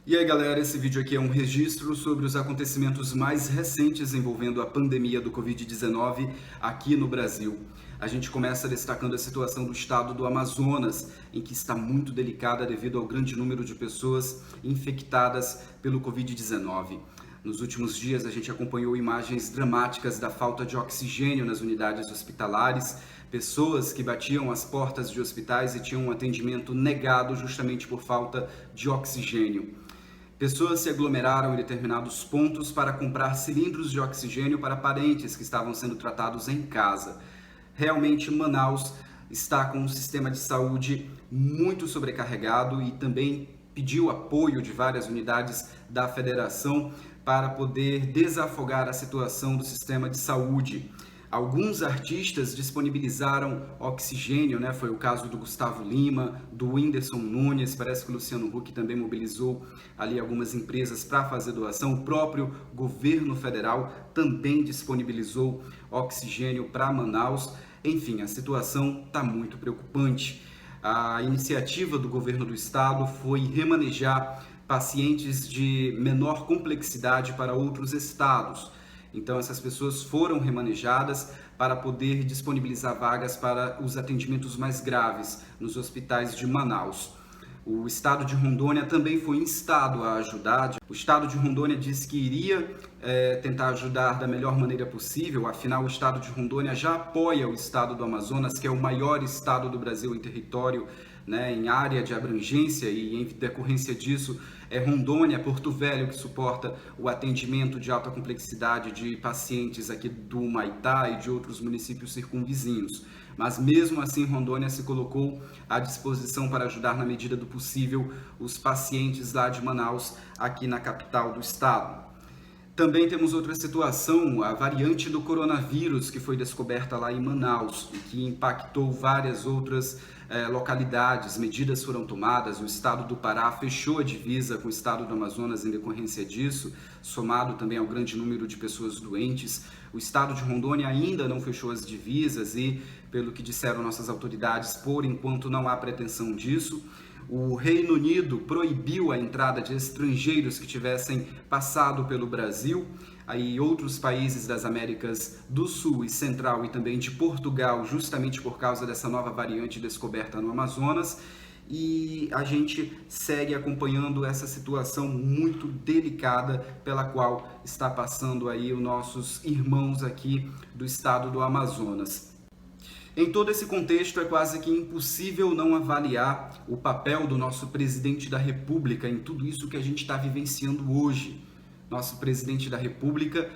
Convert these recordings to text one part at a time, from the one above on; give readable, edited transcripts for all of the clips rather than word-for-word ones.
E aí galera, esse vídeo aqui é um registro sobre os acontecimentos mais recentes envolvendo a pandemia do Covid-19 aqui no Brasil. A gente começa destacando a situação do estado do Amazonas, em que está muito delicada devido ao grande número de pessoas infectadas pelo Covid-19. Nos últimos dias, a gente acompanhou imagens dramáticas da falta de oxigênio nas unidades hospitalares, pessoas que batiam as portas de hospitais e tinham um atendimento negado justamente por falta de oxigênio. Pessoas se aglomeraram em determinados pontos para comprar cilindros de oxigênio para parentes que estavam sendo tratados em casa. Realmente, Manaus está com um sistema de saúde muito sobrecarregado e também pediu apoio de várias unidades da federação para poder desafogar a situação do sistema de saúde. Alguns artistas disponibilizaram oxigênio, né? Foi o caso do Gustavo Lima, do Whindersson Nunes, parece que o Luciano Huck também mobilizou ali algumas empresas para fazer doação. O próprio governo federal também disponibilizou oxigênio para Manaus. Enfim, a situação está muito preocupante. A iniciativa do governo do estado foi remanejar pacientes de menor complexidade para outros estados. Então, essas pessoas foram remanejadas para poder disponibilizar vagas para os atendimentos mais graves nos hospitais de Manaus. O estado de Rondônia também foi instado a ajudar. O estado de Rondônia disse que iria tentar ajudar da melhor maneira possível, afinal o estado de Rondônia já apoia o estado do Amazonas, que é o maior estado do Brasil em território, né, em área de abrangência, e em decorrência disso é Rondônia, Porto Velho, que suporta o atendimento de alta complexidade de pacientes aqui do Humaitá e de outros municípios circunvizinhos. Mas mesmo assim, Rondônia se colocou à disposição para ajudar na medida do possível os pacientes lá de Manaus, aqui na capital do estado. Também temos outra situação, a variante do coronavírus que foi descoberta lá em Manaus e que impactou várias outras localidades. Medidas foram tomadas, o estado do Pará fechou a divisa com o estado do Amazonas em decorrência disso, somado também ao grande número de pessoas doentes. O estado de Rondônia ainda não fechou as divisas e, pelo que disseram nossas autoridades, por enquanto não há pretensão disso. O Reino Unido proibiu a entrada de estrangeiros que tivessem passado pelo Brasil. Aí outros países das Américas do Sul e Central e também de Portugal, justamente por causa dessa nova variante descoberta no Amazonas. E a gente segue acompanhando essa situação muito delicada pela qual está passando aí os nossos irmãos aqui do estado do Amazonas. Em todo esse contexto, é quase que impossível não avaliar o papel do nosso presidente da República em tudo isso que a gente está vivenciando hoje. Nosso presidente da República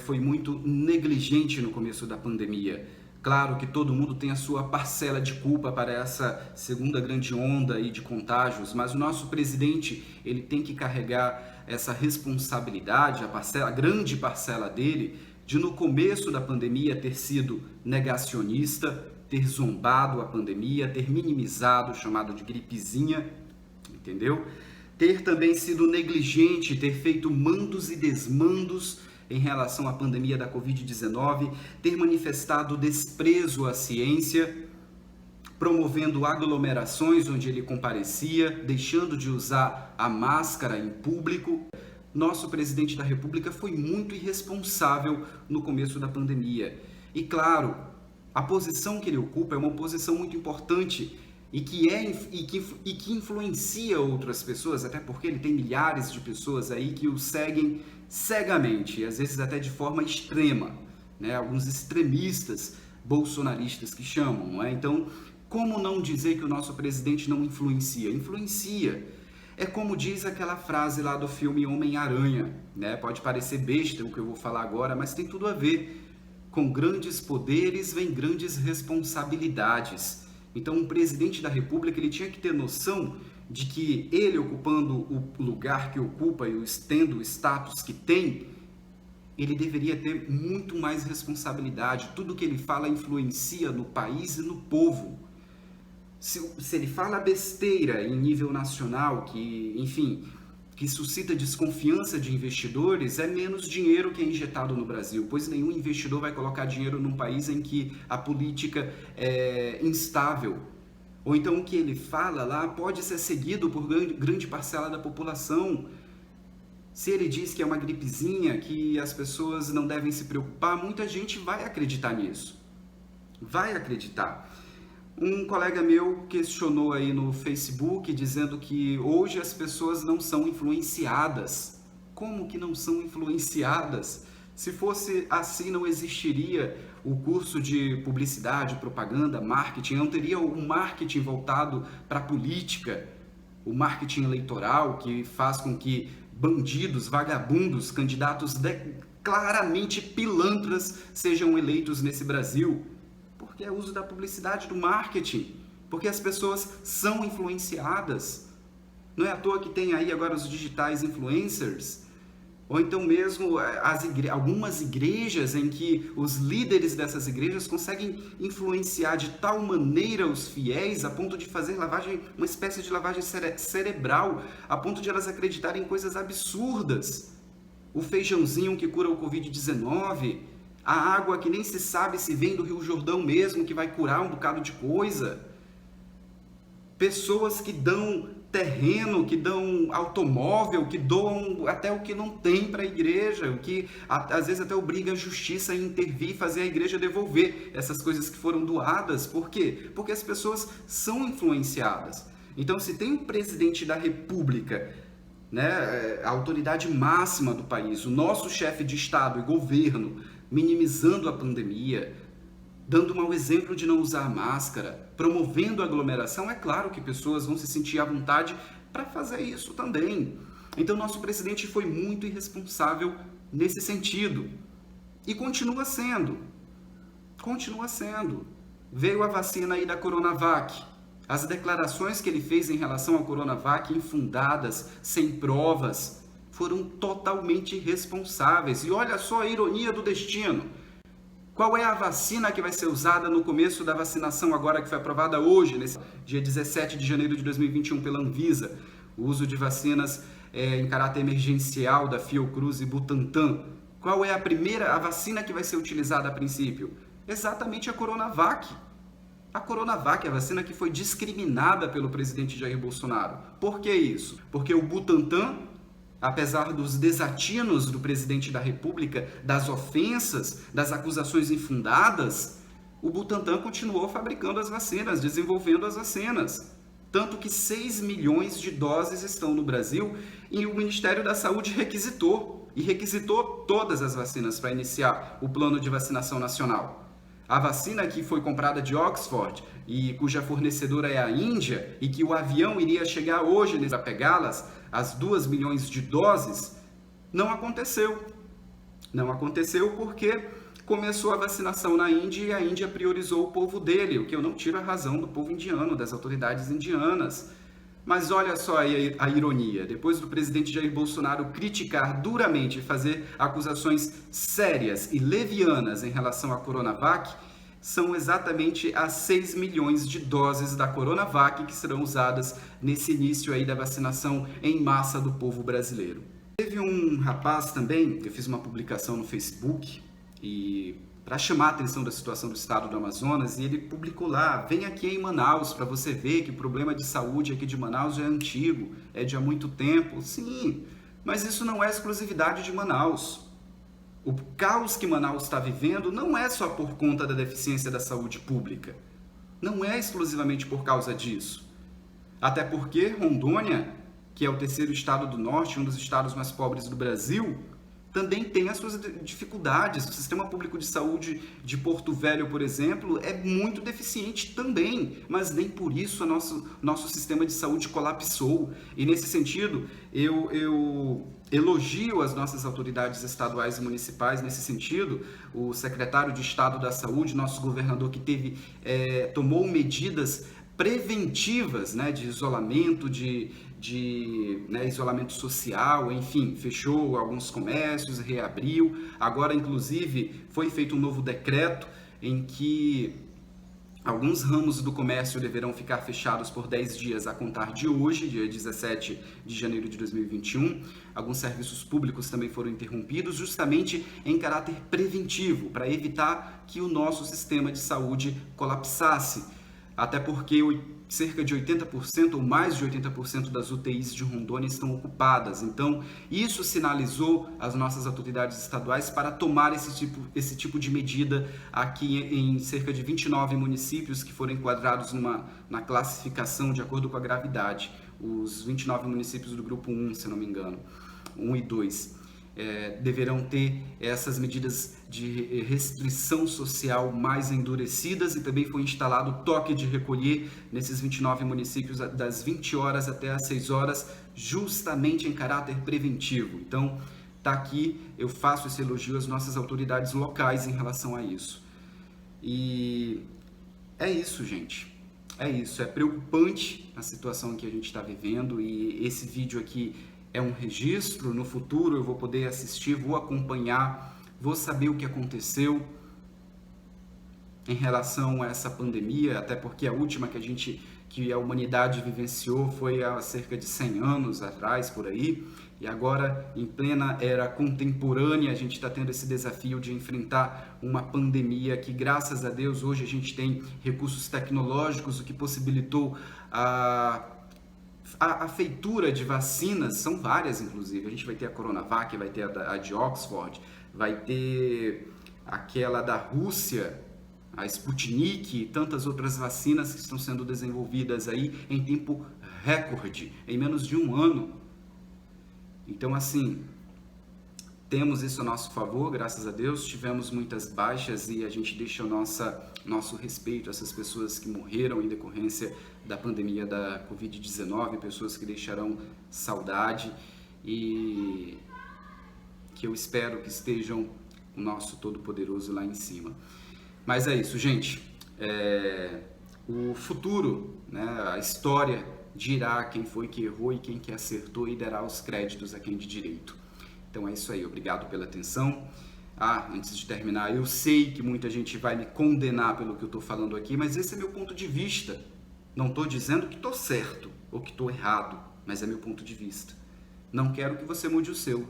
foi muito negligente no começo da pandemia. Claro que todo mundo tem a sua parcela de culpa para essa segunda grande onda aí de contágios, mas o nosso presidente ele tem que carregar essa responsabilidade, a grande parcela dele, de no começo da pandemia ter sido negacionista, ter zombado a pandemia, ter minimizado, chamado de gripezinha, entendeu? Ter também sido negligente, ter feito mandos e desmandos em relação à pandemia da Covid-19, ter manifestado desprezo à ciência, promovendo aglomerações onde ele comparecia, deixando de usar a máscara em público. Nosso presidente da República foi muito irresponsável no começo da pandemia. E claro, a posição que ele ocupa é uma posição muito importante e que influencia outras pessoas, até porque ele tem milhares de pessoas aí que o seguem cegamente, e às vezes até de forma extrema, né? Alguns extremistas bolsonaristas que chamam, não é? Então, como não dizer que o nosso presidente não influencia? Influencia. É como diz aquela frase lá do filme Homem-Aranha, né? Pode parecer besta o que eu vou falar agora, mas tem tudo a ver. Com grandes poderes vem grandes responsabilidades. Então, um presidente da República ele tinha que ter noção de que ele ocupando o lugar que ocupa e tendo o status que tem, ele deveria ter muito mais responsabilidade. Tudo que ele fala influencia no país e no povo. Se ele fala besteira em nível nacional, que suscita desconfiança de investidores, é menos dinheiro que é injetado no Brasil, pois nenhum investidor vai colocar dinheiro num país em que a política é instável. Ou então o que ele fala lá pode ser seguido por grande parcela da população. Se ele diz que é uma gripezinha, que as pessoas não devem se preocupar, muita gente vai acreditar nisso. Vai acreditar. Um colega meu questionou aí no Facebook, dizendo que hoje as pessoas não são influenciadas. Como que não são influenciadas? Se fosse assim, não existiria o curso de publicidade, propaganda, marketing, não teria o marketing voltado para a política, o marketing eleitoral que faz com que bandidos, vagabundos, candidatos claramente pilantras sejam eleitos nesse Brasil. Porque é uso da publicidade, do marketing, porque as pessoas são influenciadas. Não é à toa que tem aí agora os digitais influencers, ou então mesmo algumas igrejas em que os líderes dessas igrejas conseguem influenciar de tal maneira os fiéis a ponto de fazer uma espécie de lavagem cerebral, a ponto de elas acreditarem em coisas absurdas. O feijãozinho que cura o Covid-19, a água que nem se sabe se vem do Rio Jordão mesmo, que vai curar um bocado de coisa. Pessoas que dão terreno, que dão automóvel, que doam até o que não tem para a igreja, o que às vezes até obriga a justiça a intervir e fazer a igreja devolver essas coisas que foram doadas. Por quê? Porque as pessoas são influenciadas. Então, se tem um presidente da República, né, a autoridade máxima do país, o nosso chefe de Estado e governo, minimizando a pandemia, dando um mau exemplo de não usar máscara, promovendo a aglomeração, é claro que pessoas vão se sentir à vontade para fazer isso também. Então, nosso presidente foi muito irresponsável nesse sentido. E continua sendo. Continua sendo. Veio a vacina aí da Coronavac. As declarações que ele fez em relação à Coronavac, infundadas, sem provas, foram totalmente irresponsáveis. E olha só a ironia do destino. Qual é a vacina que vai ser usada no começo da vacinação agora que foi aprovada hoje, nesse dia 17 de janeiro de 2021 pela Anvisa? O uso de vacinas em caráter emergencial da Fiocruz e Butantan. Qual é a vacina que vai ser utilizada a princípio? Exatamente a Coronavac. A Coronavac é a vacina que foi discriminada pelo presidente Jair Bolsonaro. Por que isso? Porque o Butantan, apesar dos desatinos do presidente da República, das ofensas, das acusações infundadas, o Butantan continuou fabricando as vacinas, desenvolvendo as vacinas. Tanto que 6 milhões de doses estão no Brasil e o Ministério da Saúde requisitou todas as vacinas para iniciar o plano de vacinação nacional. A vacina que foi comprada de Oxford e cuja fornecedora é a Índia e que o avião iria chegar hoje para pegá-las, as 2 milhões de doses, não aconteceu. Não aconteceu porque começou a vacinação na Índia e a Índia priorizou o povo dele, o que eu não tiro a razão do povo indiano, das autoridades indianas. Mas olha só a ironia, depois do presidente Jair Bolsonaro criticar duramente e fazer acusações sérias e levianas em relação à Coronavac, são exatamente as 6 milhões de doses da Coronavac que serão usadas nesse início aí da vacinação em massa do povo brasileiro. Teve um rapaz também, eu fiz uma publicação no Facebook para chamar a atenção da situação do estado do Amazonas, e ele publicou lá: vem aqui em Manaus para você ver que o problema de saúde aqui de Manaus já é antigo, é de há muito tempo. Sim, mas isso não é exclusividade de Manaus. O caos que Manaus está vivendo não é só por conta da deficiência da saúde pública. Não é exclusivamente por causa disso. Até porque Rondônia, que é o terceiro estado do norte, um dos estados mais pobres do Brasil, também tem as suas dificuldades. O sistema público de saúde de Porto Velho, por exemplo, é muito deficiente também, mas nem por isso o nosso sistema de saúde colapsou. E nesse sentido, eu elogio as nossas autoridades estaduais e municipais nesse sentido, o secretário de Estado da Saúde, nosso governador, que tomou medidas preventivas, né, de isolamento, isolamento social, enfim, fechou alguns comércios, reabriu. Agora, inclusive, foi feito um novo decreto em que alguns ramos do comércio deverão ficar fechados por 10 dias a contar de hoje, dia 17 de janeiro de 2021. Alguns serviços públicos também foram interrompidos, justamente em caráter preventivo, para evitar que o nosso sistema de saúde colapsasse. Até porque cerca de 80% ou mais de 80% das UTIs de Rondônia estão ocupadas. Então, isso sinalizou as nossas autoridades estaduais para tomar esse tipo de medida aqui em cerca de 29 municípios que foram enquadrados na classificação de acordo com a gravidade. Os 29 municípios do grupo 1, se não me engano, 1 e 2. Deverão ter essas medidas de restrição social mais endurecidas e também foi instalado toque de recolher nesses 29 municípios das 20 horas até as 6 horas, justamente em caráter preventivo. Então, tá aqui, eu faço esse elogio às nossas autoridades locais em relação a isso. E é isso, gente. É isso, é preocupante a situação que a gente está vivendo e esse vídeo aqui é um registro. No futuro eu vou poder assistir, vou acompanhar, vou saber o que aconteceu em relação a essa pandemia, até porque a última que a humanidade vivenciou foi há cerca de 100 anos atrás, por aí, e agora, em plena era contemporânea, a gente está tendo esse desafio de enfrentar uma pandemia que, graças a Deus, hoje a gente tem recursos tecnológicos, o que possibilitou a feitura de vacinas. São várias, inclusive. A gente vai ter a Coronavac, vai ter a de Oxford, vai ter aquela da Rússia, a Sputnik e tantas outras vacinas que estão sendo desenvolvidas aí em tempo recorde, em menos de um ano. Então, assim, temos isso a nosso favor, graças a Deus. Tivemos muitas baixas e a gente deixa o nosso respeito a essas pessoas que morreram em decorrência da pandemia da Covid-19, pessoas que deixarão saudade e que eu espero que estejam o nosso Todo-Poderoso lá em cima. Mas é isso, gente. O futuro, né, a história dirá quem foi que errou e quem que acertou e dará os créditos a quem de direito. Então é isso aí, obrigado pela atenção. Antes de terminar, eu sei que muita gente vai me condenar pelo que eu estou falando aqui, mas esse é meu ponto de vista. Não estou dizendo que estou certo ou que estou errado, mas é meu ponto de vista. Não quero que você mude o seu.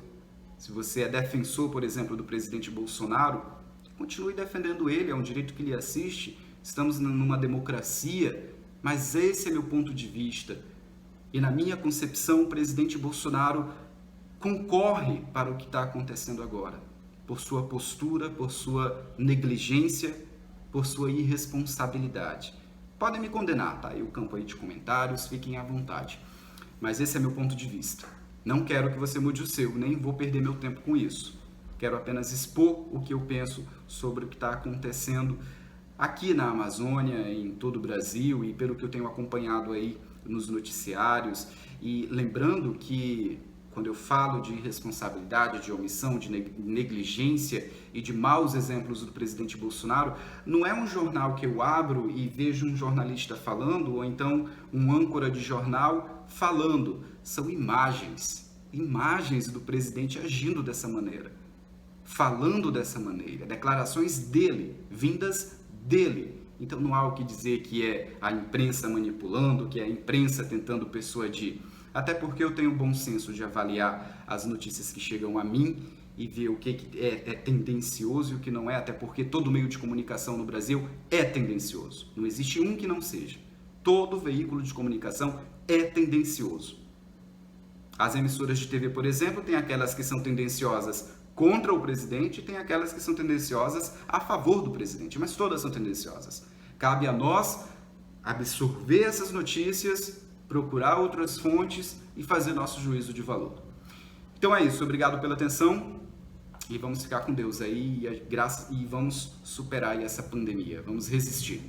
Se você é defensor, por exemplo, do presidente Bolsonaro, continue defendendo ele, é um direito que lhe assiste. Estamos numa democracia, mas esse é meu ponto de vista. E na minha concepção, o presidente Bolsonaro concorre para o que está acontecendo agora, por sua postura, por sua negligência, por sua irresponsabilidade. Podem me condenar, tá aí o campo aí de comentários, fiquem à vontade. Mas esse é meu ponto de vista. Não quero que você mude o seu, nem vou perder meu tempo com isso. Quero apenas expor o que eu penso sobre o que está acontecendo aqui na Amazônia, em todo o Brasil e pelo que eu tenho acompanhado aí nos noticiários. E lembrando que quando eu falo de irresponsabilidade, de omissão, de negligência e de maus exemplos do presidente Bolsonaro, não é um jornal que eu abro e vejo um jornalista falando, ou então um âncora de jornal falando. São imagens do presidente agindo dessa maneira, falando dessa maneira, declarações dele, vindas dele. Então não há o que dizer que é a imprensa manipulando, que é a imprensa tentando persuadir. Até porque eu tenho o bom senso de avaliar as notícias que chegam a mim e ver o que é tendencioso e o que não é, até porque todo meio de comunicação no Brasil é tendencioso. Não existe um que não seja. Todo veículo de comunicação é tendencioso. As emissoras de TV, por exemplo, tem aquelas que são tendenciosas contra o presidente e tem aquelas que são tendenciosas a favor do presidente, mas todas são tendenciosas. Cabe a nós absorver essas notícias, procurar outras fontes e fazer nosso juízo de valor. Então é isso, obrigado pela atenção e vamos ficar com Deus aí e vamos superar aí essa pandemia, vamos resistir.